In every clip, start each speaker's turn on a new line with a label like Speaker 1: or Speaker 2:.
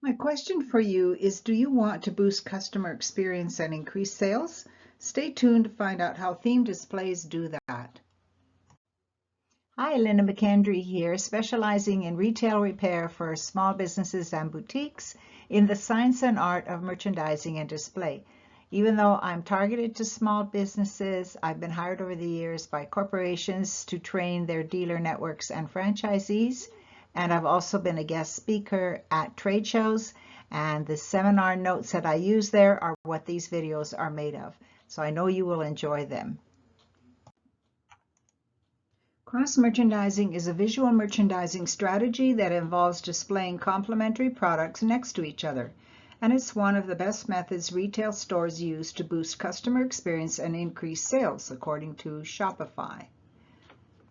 Speaker 1: My question for you is, do you want to boost customer experience and increase sales? Stay tuned to find out how theme displays do that. Hi, Linda McKendry here, specializing in retail repair for small businesses and boutiques in the science and art of merchandising and display. Even though I'm targeted to small businesses, I've been hired over the years by corporations to train their dealer networks and franchisees. And I've also been a guest speaker at trade shows, and the seminar notes that I use there are what these videos are made of. So I know you will enjoy them. Cross-merchandising is a visual merchandising strategy that involves displaying complementary products next to each other, and it's one of the best methods retail stores use to boost customer experience and increase sales, according to Shopify.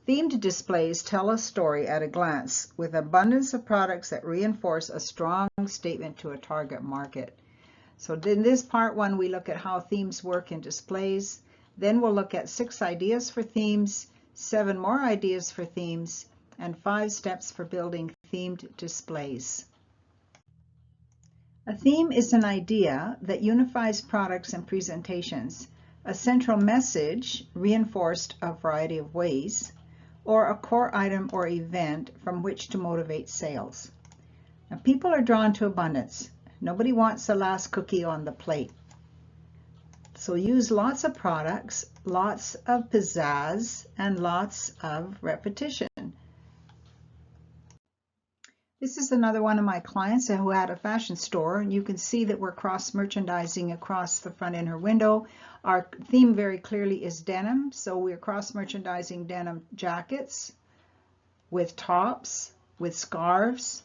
Speaker 1: Themed displays tell a story at a glance, with abundance of products that reinforce a strong statement to a target market. So in this part one, we look at how themes work in displays. Then we'll look at 6 ideas for themes, 7 more ideas for themes, and 5 steps for building themed displays. A theme is an idea that unifies products and presentations, a central message reinforced a variety of ways, or a core item or event from which to motivate sales. Now, people are drawn to abundance. Nobody wants the last cookie on the plate. So use lots of products, lots of pizzazz, and lots of repetition. This is another one of my clients who had a fashion store, and you can see that we're cross-merchandising across the front in her window. Our theme very clearly is denim, so we're cross-merchandising denim jackets with tops, with scarves,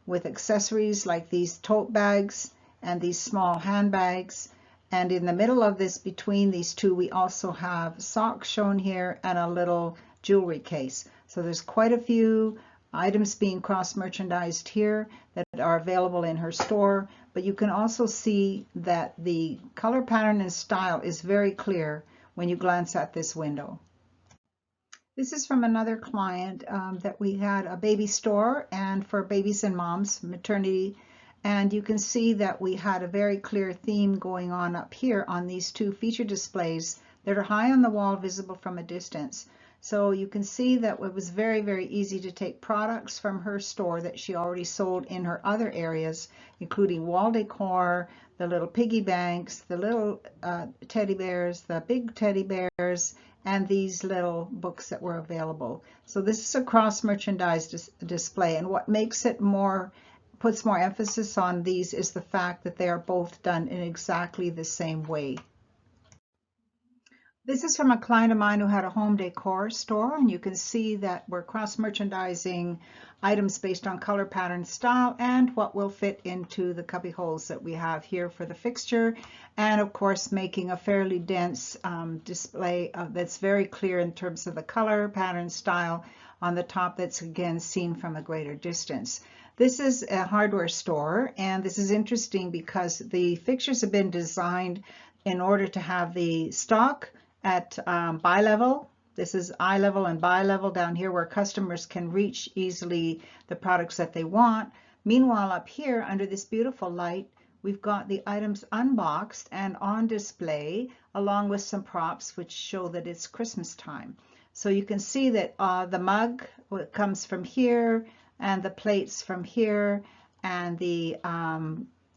Speaker 1: with accessories like these tote bags and these small handbags. And in the middle of this, between these two, we also have socks shown here and a little jewelry case. So there's quite a few items being cross-merchandised here that are available in her store, but you can also see that the color pattern and style is very clear when you glance at this window. This is from another client that we had a baby store and for babies and moms, maternity, and you can see that we had a very clear theme going on up here on these 2 feature displays that are high on the wall, visible from a distance. So you can see that it was very, very easy to take products from her store that she already sold in her other areas, including wall decor, the little piggy banks, the little teddy bears, the big teddy bears, and these little books that were available. So this is a cross-merchandise display, and what makes it puts more emphasis on these is the fact that they are both done in exactly the same way. This is from a client of mine who had a home decor store, and you can see that we're cross-merchandising items based on color, pattern, style, and what will fit into the cubby holes that we have here for the fixture, and of course making a fairly dense display that's very clear in terms of the color, pattern, style on the top that's again seen from a greater distance. This is a hardware store, and this is interesting because the fixtures have been designed in order to have the stock at buy level. This is eye level and buy level down here where customers can reach easily the products that they want. Meanwhile, up here under this beautiful light, we've got the items unboxed and on display along with some props which show that it's Christmas time. So you can see that the mug comes from here, and the plates from here, and the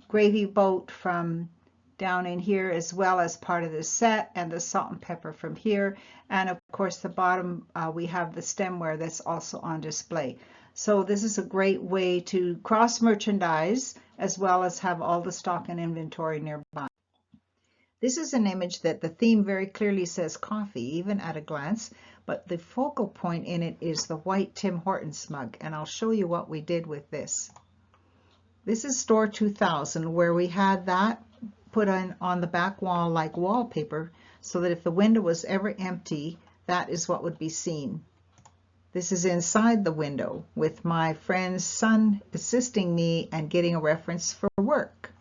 Speaker 1: gravy boat from down in here, as well as part of the set, and the salt and pepper from here. And of course the bottom, we have the stemware that's also on display. So this is a great way to cross merchandise as well as have all the stock and inventory nearby. This is an image that the theme very clearly says coffee, even at a glance, but the focal point in it is the white Tim Hortons mug, and I'll show you what we did with this. This is Store 2000, where we had that put on the back wall like wallpaper, so that if the window was ever empty, that is what would be seen. This is inside the window with my friend's son assisting me and getting a reference for work.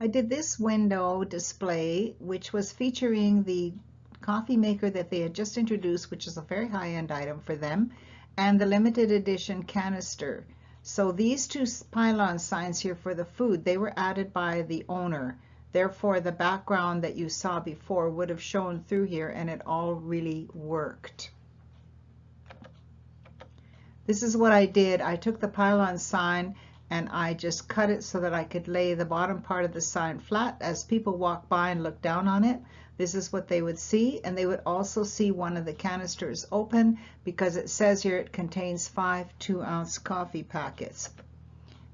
Speaker 1: I did this window display, which was featuring the coffee maker that they had just introduced, which is a very high-end item for them, and the limited edition canister. So these two pylon signs here for the food, they were added by the owner. Therefore, the background that you saw before would have shown through here, and it all really worked. This is what I did. I took the pylon sign and I just cut it so that I could lay the bottom part of the sign flat. As people walk by and look down on it, this is what they would see, and they would also see one of the canisters open because it says here it contains 5 2-ounce coffee packets.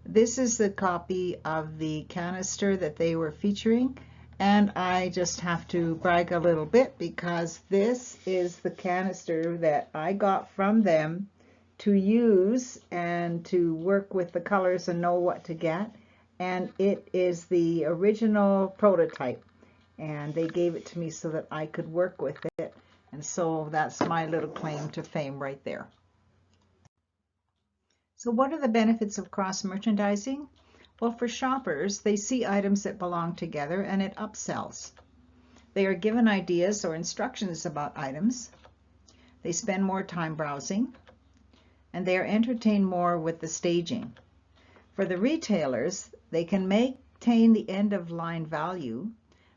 Speaker 1: This is the copy of the canister that they were featuring, and I just have to brag a little bit because this is the canister that I got from them to use and to work with the colors and know what to get, and it is the original prototype, and they gave it to me so that I could work with it, and so that's my little claim to fame right there. So what are the benefits of cross-merchandising? Well, for shoppers, they see items that belong together and it upsells. They are given ideas or instructions about items. They spend more time browsing, and they are entertained more with the staging. For the retailers, they can maintain the end-of-line value.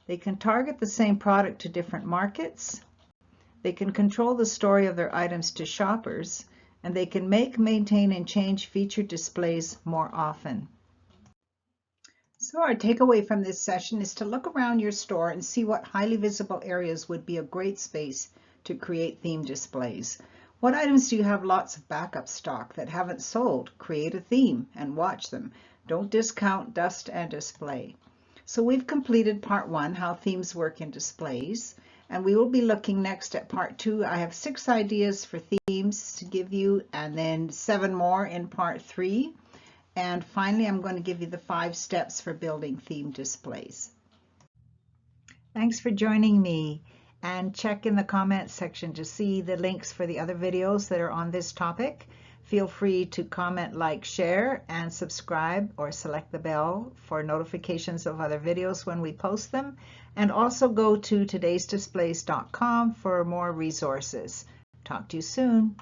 Speaker 1: They can target the same product to different markets. They can control the story of their items to shoppers, and they can make, maintain, and change featured displays more often. So our takeaway from this session is to look around your store and see what highly visible areas would be a great space to create theme displays. What items do you have lots of backup stock that haven't sold? Create a theme and watch them. Don't discount, dust, and display. So we've completed part 1, how themes work in displays, and we will be looking next at part 2. I have 6 ideas for themes to give you, and then 7 more in part 3. And finally, I'm going to give you the 5 steps for building theme displays. Thanks for joining me. And check in the comments section to see the links for the other videos that are on this topic. Feel free to comment, like, share, and subscribe, or select the bell for notifications of other videos when we post them. And also go to todaysdisplays.com for more resources. Talk to you soon.